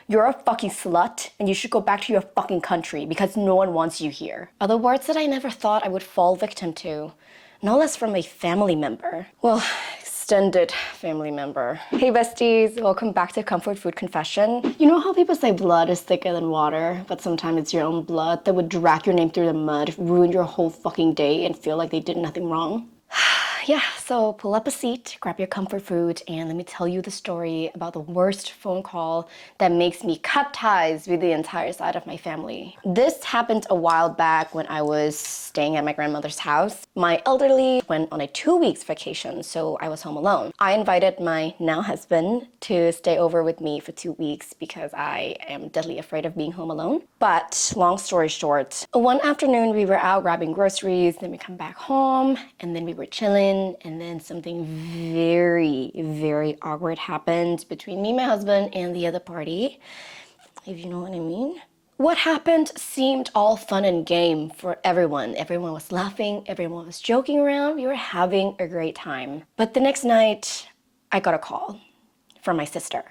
You're a fucking slut and you should go back to your fucking country because no one wants you here. Are the words that I never thought I would fall victim to. No less from a family member. Well, extended family member. Hey besties, welcome back to Comfort Food Confession. You know how people say blood is thicker than water, but sometimes it's your own blood that would drag your name through the mud, ruin your whole fucking day and feel like they did nothing wrong? Yeah, so pull up a seat, grab your comfort food, and let me tell you the story about the worst phone call that makes me cut ties with the entire side of my family. This happened a while back when I was staying at my grandmother's house. My elderly went on a 2 weeks vacation, so I was home alone. I invited my now husband to stay over with me for 2 weeks because I am deadly afraid of being home alone. But long story short, one afternoon we were out grabbing groceries, then we come back home, and then we were chilling, and then something very, very awkward happened between me and my husband and the other party, if you know what I mean. What happened seemed all fun and game for everyone. Everyone was laughing, everyone was joking around, we were having a great time. But the next night, I got a call from my sister.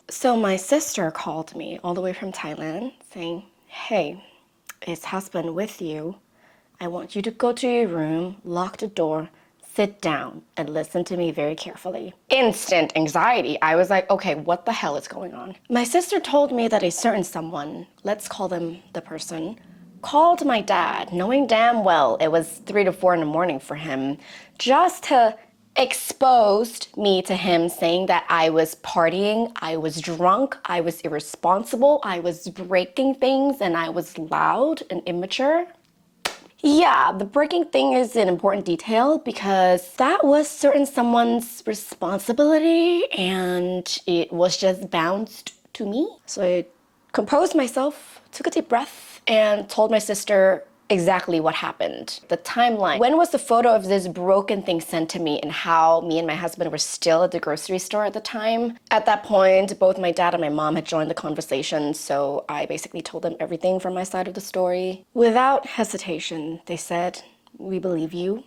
So my sister called me all the way from Thailand saying, hey, is husband with you? I want you to go to your room, lock the door, sit down, and listen to me very carefully. Instant anxiety. I was like, okay, what the hell is going on? My sister told me that a certain someone, let's call them the person, called my dad, knowing damn well it was 3 to 4 in the morning for him, just to expose me to him, saying that I was partying, I was drunk, I was irresponsible, I was breaking things, and I was loud and immature. Yeah, the breaking thing is an important detail because that was certain someone's responsibility and it was just bounced to me. So I composed myself, took a deep breath, and told my sister exactly what happened. The timeline. When was the photo of this broken thing sent to me and how me and my husband were still at the grocery store at the time? At that point, both my dad and my mom had joined the conversation, so I basically told them everything from my side of the story. Without hesitation, they said, "We believe you.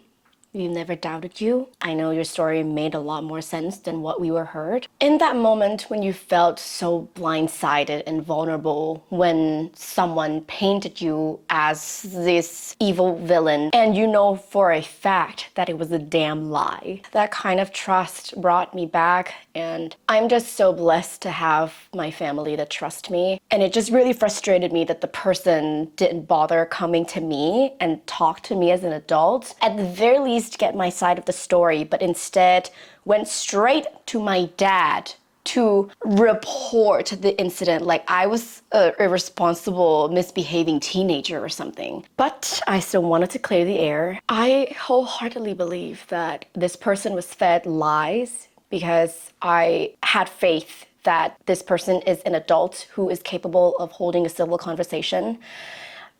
We never doubted you. I know your story made a lot more sense than what we were heard." In that moment when you felt so blindsided and vulnerable, when someone painted you as this evil villain and you know for a fact that it was a damn lie, that kind of trust brought me back, and I'm just so blessed to have my family that trust me. And it just really frustrated me that the person didn't bother coming to me and talk to me as an adult. At the very least, get my side of the story, but instead went straight to my dad to report the incident like I was a irresponsible, misbehaving teenager or something. But I still wanted to clear the air. I wholeheartedly believe that this person was fed lies because I had faith that this person is an adult who is capable of holding a civil conversation.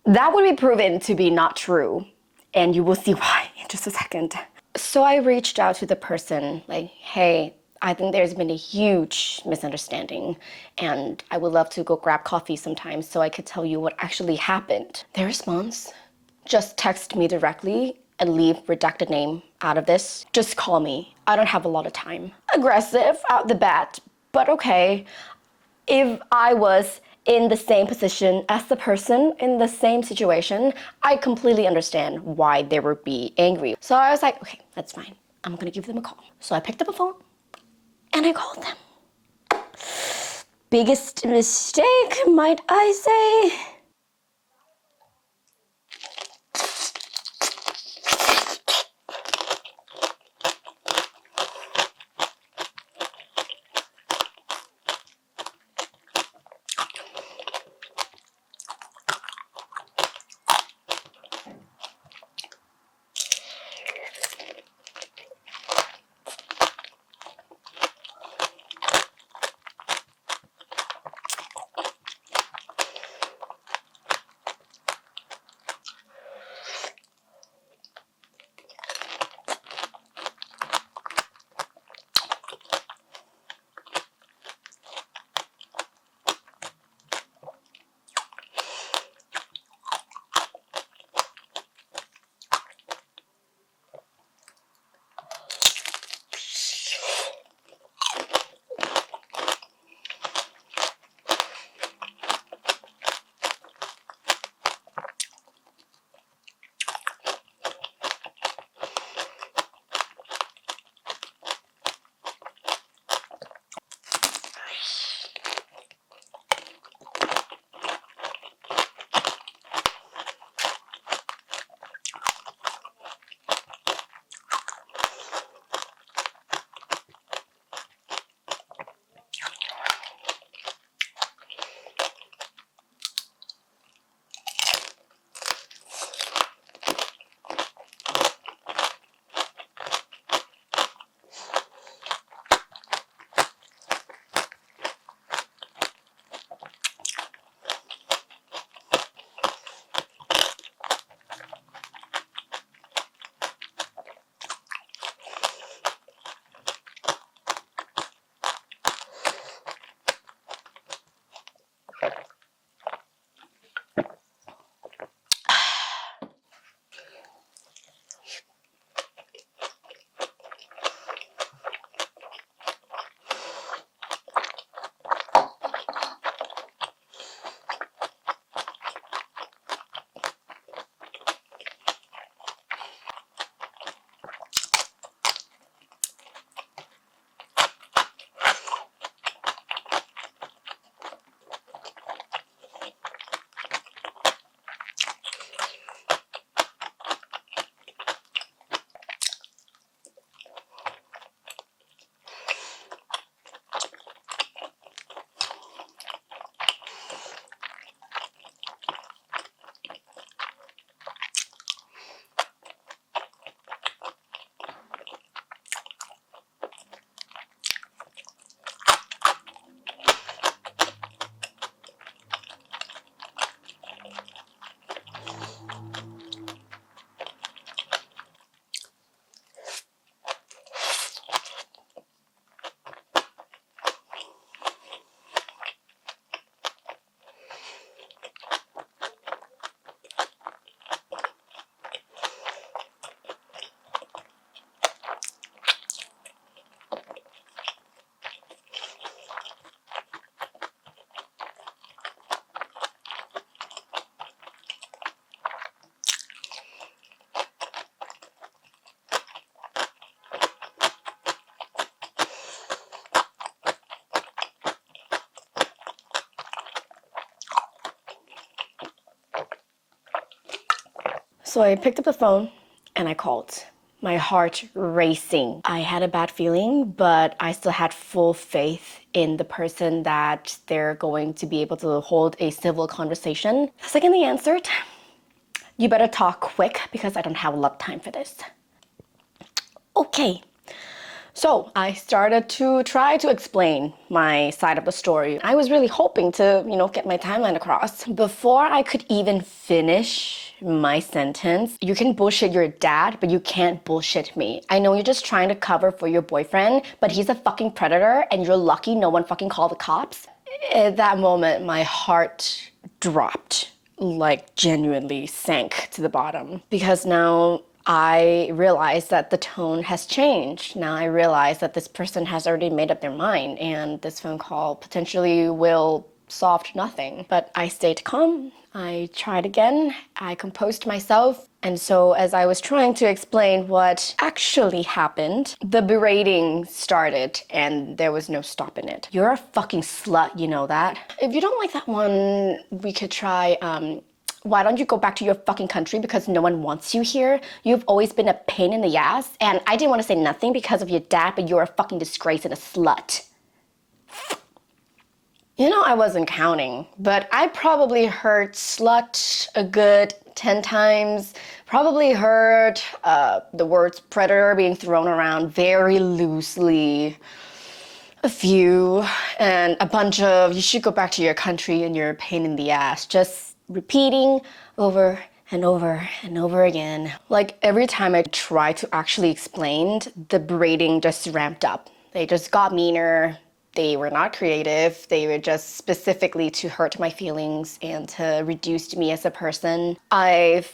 That would be proven to be not true, and you will see why in just a second. So I reached out to the person like, "Hey, I think there's been a huge misunderstanding and I would love to go grab coffee sometime so I could tell you what actually happened." Their response, "Just text me directly and leave redacted name out of this. Just call me. I don't have a lot of time." Aggressive out the bat, but okay. If I was in the same position as the person in the same situation, I completely understand why they would be angry. So I was like, okay, that's fine. I'm gonna give them a call. So I picked up a phone and I called them. Biggest mistake, might I say? So I picked up the phone and I called. My heart racing. I had a bad feeling, but I still had full faith in the person that they're going to be able to hold a civil conversation. The second they answered, you better talk quick because I don't have a lot of time for this. Okay. So I started to try to explain my side of the story. I was really hoping to, get my timeline across. Before I could even finish my sentence, you can bullshit your dad, but you can't bullshit me. I know you're just trying to cover for your boyfriend, but he's a fucking predator and you're lucky no one fucking called the cops. At that moment, my heart dropped, like genuinely sank to the bottom. Because now I realize that the tone has changed. Now I realize that this person has already made up their mind and this phone call potentially will solve nothing. But I stayed calm. I tried again. I composed myself. And so as I was trying to explain what actually happened, the berating started and there was no stopping it. You're a fucking slut, you know that? If you don't like that one, we could try, why don't you go back to your fucking country because no one wants you here? You've always been a pain in the ass, and I didn't want to say nothing because of your dad, but you're a fucking disgrace and a slut. I wasn't counting, but I probably heard slut a good 10 times. Probably heard the words predator being thrown around very loosely. A few, and a bunch of you should go back to your country and you're a pain in the ass. Just repeating over and over and over again. Like every time I tried to actually explain, the berating just ramped up. They just got meaner. They were not creative. They were just specifically to hurt my feelings and to reduce me as a person. I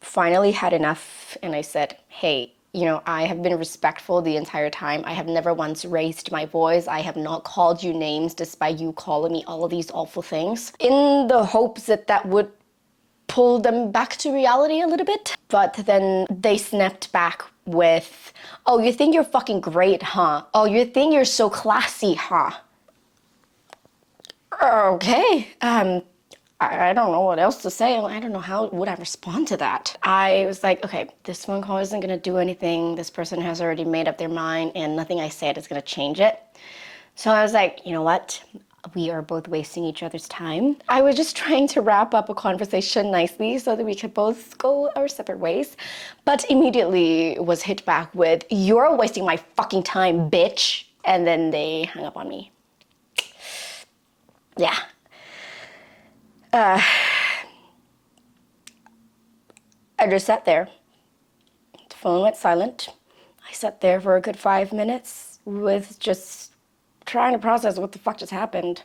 finally had enough and I said, hey, I have been respectful the entire time. I have never once raised my voice. I have not called you names despite you calling me all of these awful things in the hopes that that would pull them back to reality a little bit. But then they snapped back with, oh, you think you're fucking great, huh? Oh, you think you're so classy, huh? Okay, I don't know what else to say. I don't know how would I respond to that. I was like, okay, this phone call isn't gonna do anything. This person has already made up their mind and nothing I said is gonna change it. So I was like, you know what? We are both wasting each other's time. I was just trying to wrap up a conversation nicely so that we could both go our separate ways. But immediately was hit back with, you're wasting my fucking time, bitch. And then they hung up on me. Yeah. I just sat there. The phone went silent. I sat there for a good 5 minutes with just trying to process what the fuck just happened.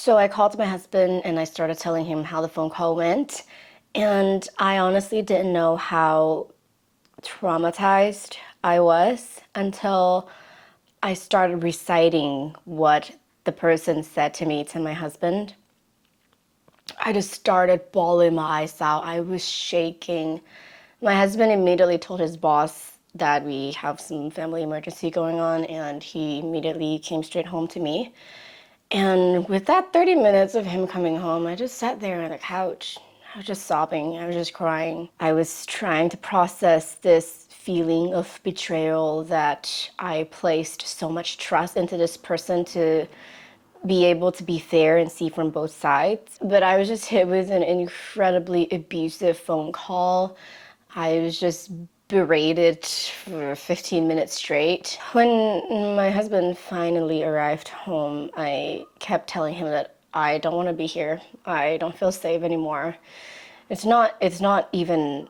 So I called my husband and I started telling him how the phone call went. And I honestly didn't know how traumatized I was until I started reciting what the person said to me, to my husband. I just started bawling my eyes out. I was shaking. My husband immediately told his boss that we have some family emergency going on, and he immediately came straight home to me. And with that 30 minutes of him coming home, I just sat there on the couch. I was just sobbing. I was just crying. I was trying to process this feeling of betrayal that I placed so much trust into this person to be able to be fair and see from both sides. But I was just hit with an incredibly abusive phone call. I was just berated for 15 minutes straight. When my husband finally arrived home, I kept telling him that I don't want to be here. I don't feel safe anymore. It's not even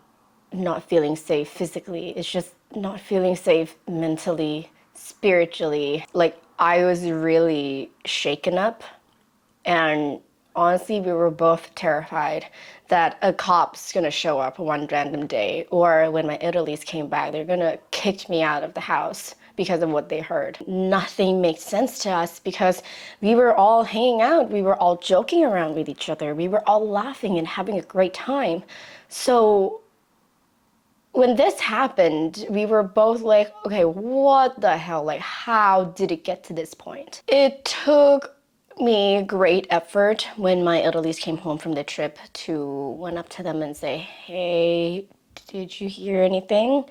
not feeling safe physically. It's just not feeling safe mentally, spiritually. Like, I was really shaken up, and honestly, we were both terrified that a cop's gonna show up one random day, or when my Italy's came back, they're gonna kick me out of the house because of what they heard. Nothing made sense to us because we were all hanging out, we were all joking around with each other, we were all laughing and having a great time. So when this happened, we were both like, okay, what the hell? Like, how did it get to this point? It took me great effort when my elderlies came home from the trip to went up to them and say, hey, did you hear anything?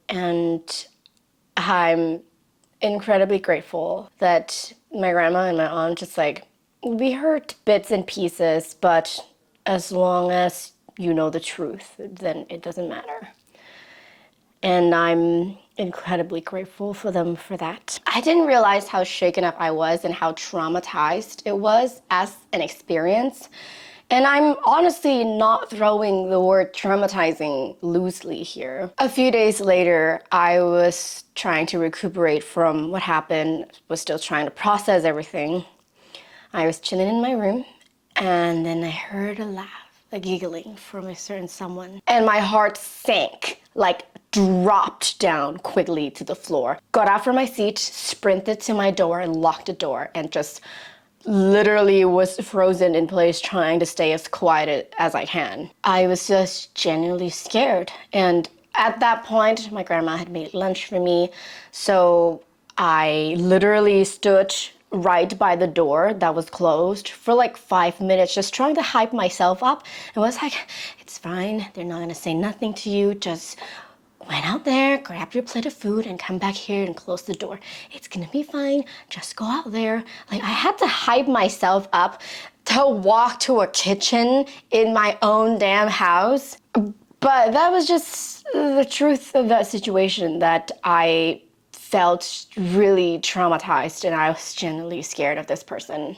And I'm incredibly grateful that my grandma and my aunt just like, we heard bits and pieces, but as long as you know the truth, then it doesn't matter. And I'm incredibly grateful for them for that. I didn't realize how shaken up I was and how traumatized it was as an experience. And I'm honestly not throwing the word traumatizing loosely here. A few days later, I was trying to recuperate from what happened, was still trying to process everything. I was chilling in my room, and then I heard a laugh, a giggling from a certain someone. And my heart sank, like dropped down quickly to the floor. Got out from my seat, sprinted to my door and locked the door, and just literally was frozen in place trying to stay as quiet as I can. I was just genuinely scared. And at that point, my grandma had made lunch for me, so I literally stood right by the door that was closed for like 5 minutes, just trying to hype myself up. And was like, it's fine, they're not gonna say nothing to you, just went out there, grab your plate of food, and come back here and close the door. It's gonna be fine, just go out there. Like, I had to hype myself up to walk to a kitchen in my own damn house. But that was just the truth of that situation, that I felt really traumatized and I was genuinely scared of this person.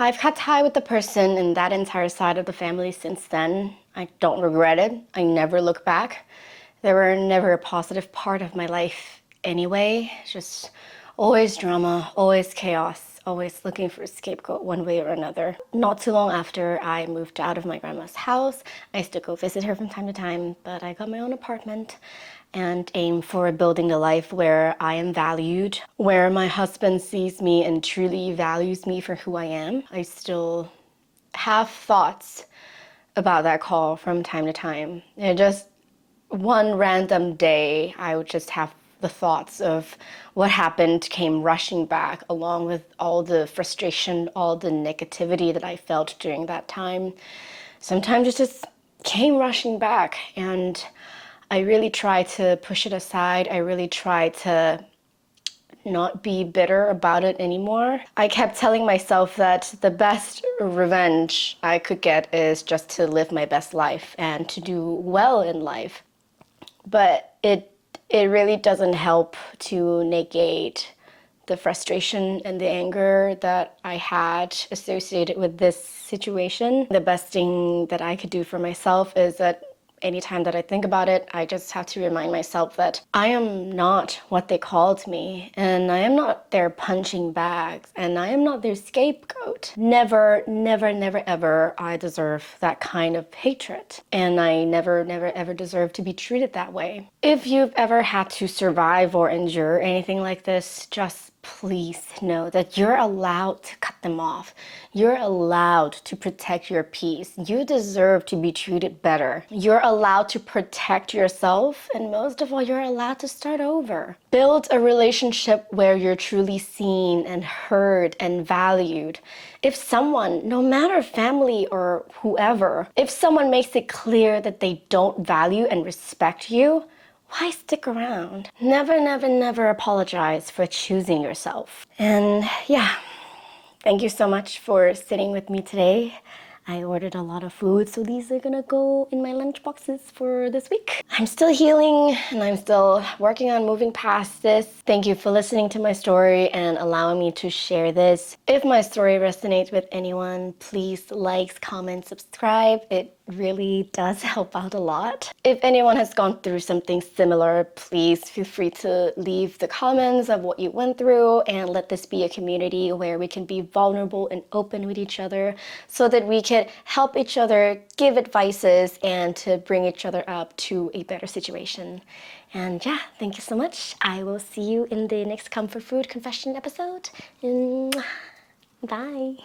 I've cut tie with the person and that entire side of the family since then. I don't regret it. I never look back. They were never a positive part of my life anyway. Just always drama, always chaos, always looking for a scapegoat one way or another. Not too long after I moved out of my grandma's house, I used to go visit her from time to time, but I got my own apartment and aim for building a life where I am valued, where my husband sees me and truly values me for who I am. I still have thoughts about that call from time to time. And just one random day, I would just have the thoughts of what happened came rushing back, along with all the frustration, all the negativity that I felt during that time. Sometimes it just came rushing back, and I really tried to push it aside. I really tried to not be bitter about it anymore. I kept telling myself that the best revenge I could get is just to live my best life and to do well in life. But it really doesn't help to negate the frustration and the anger that I had associated with this situation. The best thing that I could do for myself is that anytime that I think about it, I just have to remind myself that I am not what they called me, and I am not their punching bags, and I am not their scapegoat. Never, never, never, ever I deserve that kind of hatred, and I never, never, ever deserve to be treated that way. If you've ever had to survive or endure anything like this, just please know that you're allowed to cut them off. You're allowed to protect your peace. You deserve to be treated better. You're allowed to protect yourself, and most of all, you're allowed to start over. Build a relationship where you're truly seen and heard and valued. If someone, no matter family or whoever, if someone makes it clear that they don't value and respect you, why stick around? Never, never, never apologize for choosing yourself. And yeah, thank you so much for sitting with me today. I ordered a lot of food, so these are gonna go in my lunch boxes for this week. I'm still healing and I'm still working on moving past this. Thank you for listening to my story and allowing me to share this. If my story resonates with anyone, please like, comment, subscribe. It really does help out a lot. If anyone has gone through something similar, please feel free to leave the comments of what you went through, and let this be a community where we can be vulnerable and open with each other so that we can help each other, give advices, and to bring each other up to a better situation. And yeah, thank you so much. I will see you in the next Comfort Food Confession episode. Bye.